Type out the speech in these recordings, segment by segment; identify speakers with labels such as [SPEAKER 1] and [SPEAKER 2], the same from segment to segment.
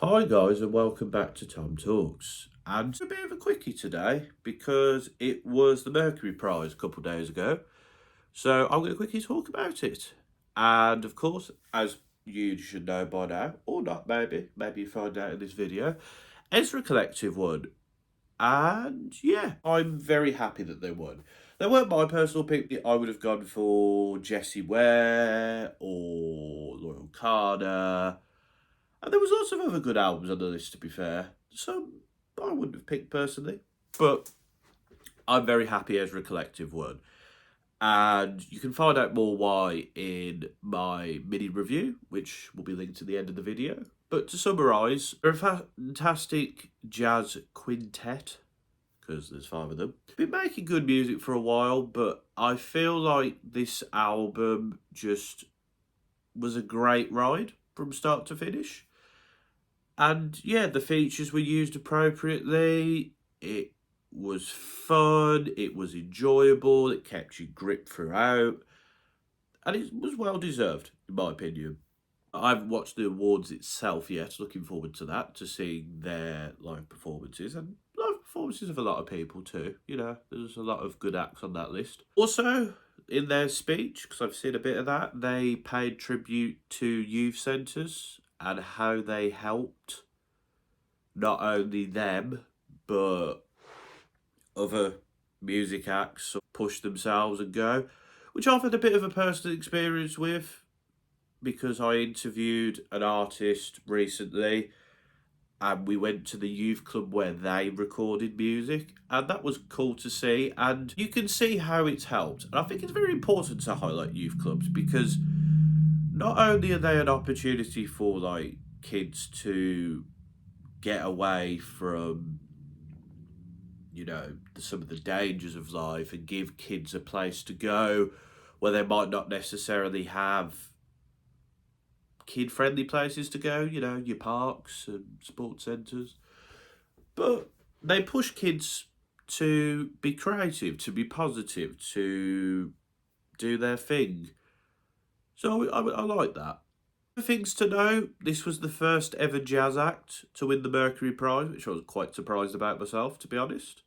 [SPEAKER 1] Hi guys and welcome back to Tom Talks. And a bit of a quickie today because it was the Mercury Prize a couple of days ago. So I'm going to quickly talk about it. And of course, as you should know by now, or not maybe you find out in this video, Ezra Collective won. And yeah, I'm very happy that they won. They weren't my personal pick. I would have gone for Jessie Ware or Loyal Carter. And there was lots of other good albums on the list, to be fair. Some I wouldn't have picked personally. But I'm very happy Ezra Collective won. And you can find out more why in my mini review, which will be linked to the end of the video. But to summarise, they're a fantastic jazz quintet, because there's five of them. Been making good music for a while, but I feel like this album just was a great ride from start to finish. And yeah, the features were used appropriately. It was fun. It was enjoyable. It kept you gripped throughout. And it was well deserved, in my opinion. I haven't watched the awards itself yet. Looking forward to that, to seeing their live performances and live performances of a lot of people too. You know, there's a lot of good acts on that list. Also, in their speech, because I've seen a bit of that, they paid tribute to youth centres and how they helped not only them but other music acts push themselves and go, which I've had a bit of a personal experience with because I interviewed an artist recently and we went to the youth club where they recorded music, and that was cool to see. And you can see how it's helped. And I think it's very important to highlight youth clubs because not only are they an opportunity for like kids to get away from, you know, some of the dangers of life and give kids a place to go where they might not necessarily have kid-friendly places to go, you know, your parks and sports centres. But they push kids to be creative, to be positive, to do their thing. So I like that. Things to know, this was the first ever jazz act to win the Mercury Prize, which I was quite surprised about myself, to be honest.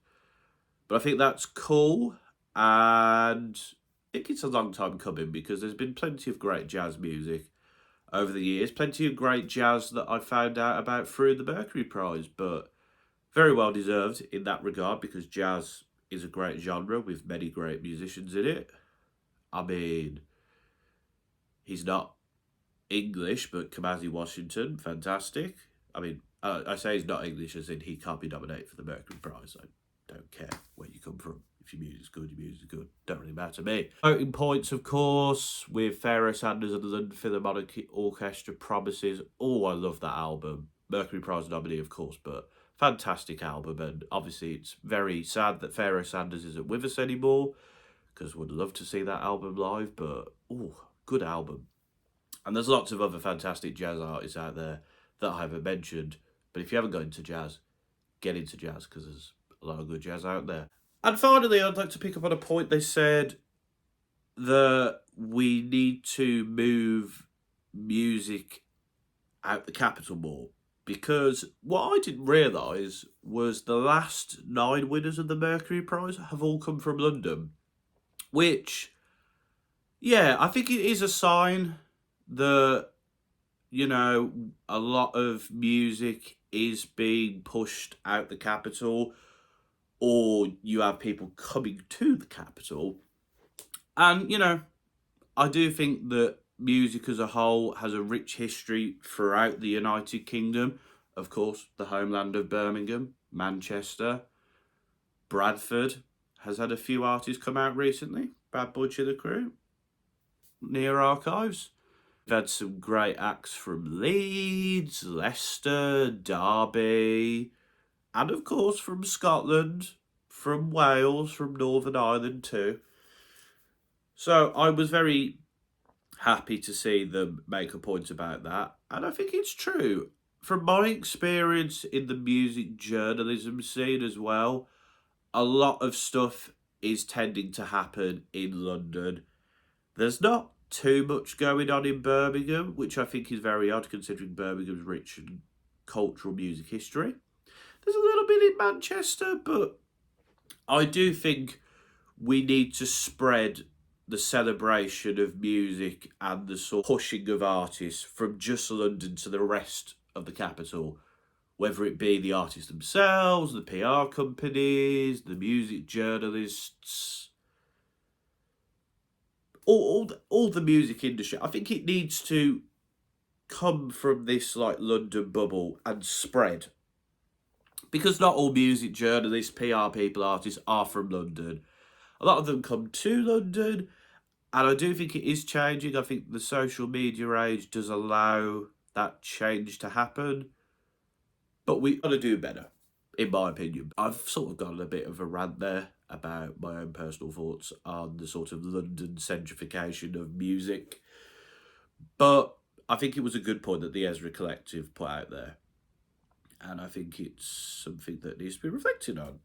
[SPEAKER 1] But I think that's cool, and I think it's a long time coming because there's been plenty of great jazz music over the years, plenty of great jazz that I found out about through the Mercury Prize, but very well deserved in that regard because jazz is a great genre with many great musicians in it. I mean, he's not English, but Kamasi Washington, fantastic. I mean, I say he's not English as in he can't be nominated for the Mercury Prize. I don't care where you come from. If your music's good, your music's good. Don't really matter to me. Voting points, of course, with Pharaoh Sanders and the London Philharmonic Orchestra, Promises. Oh, I love that album. Mercury Prize nominee, of course, but fantastic album. And obviously, it's very sad that Pharaoh Sanders isn't with us anymore because would love to see that album live. But, oh, good album. And there's lots of other fantastic jazz artists out there that I haven't mentioned. But if you haven't got into jazz, get into jazz because there's a lot of good jazz out there. And finally, I'd like to pick up on a point they said that we need to move music out the capital more. Because what I didn't realise was the last 9 winners of the Mercury Prize have all come from London. Which, yeah, I think it is a sign that, you know, a lot of music is being pushed out the capital, or you have people coming to the capital. And, you know, I do think that music as a whole has a rich history throughout the United Kingdom. Of course, the homeland of Birmingham, Manchester, Bradford has had a few artists come out recently. Bad Butcher the Crew, Near Archives. We've had some great acts from Leeds, Leicester, Derby, and of course from Scotland, from Wales, from Northern Ireland too. So I was very happy to see them make a point about that. And I think it's true. From my experience in the music journalism scene as well, a lot of stuff is tending to happen in London. There's not too much going on in Birmingham, which I think is very odd considering Birmingham's rich and cultural music history. There's a little bit in Manchester, but I do think we need to spread the celebration of music and the sort of pushing of artists from just London to the rest of the capital, whether it be the artists themselves, the PR companies, the music journalists, all the music industry. I think it needs to come from this like London bubble and spread. Because not all music journalists, PR people, artists are from London. A lot of them come to London, and I do think it is changing. I think the social media age does allow that change to happen. But we got to do better, in my opinion. I've sort of gone a bit of a rant there about my own personal thoughts on the sort of London centrification of music. But I think it was a good point that the Ezra Collective put out there. And I think it's something that needs to be reflected on.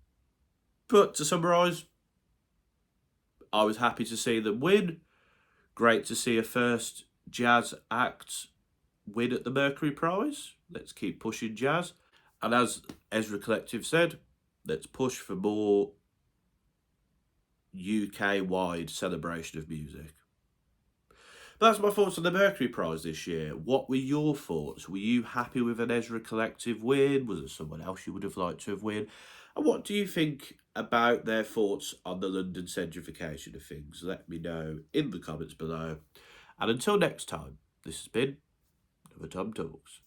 [SPEAKER 1] But to summarise, I was happy to see them win. Great to see a first jazz act win at the Mercury Prize. Let's keep pushing jazz. And as Ezra Collective said, let's push for more UK-wide celebration of music. But that's my thoughts on the Mercury Prize this year. What were your thoughts? Were you happy with an Ezra Collective win? Was there someone else you would have liked to have win? And what do you think about their thoughts on the London centrification of things? Let me know in the comments below. And until next time, this has been another TomTalks.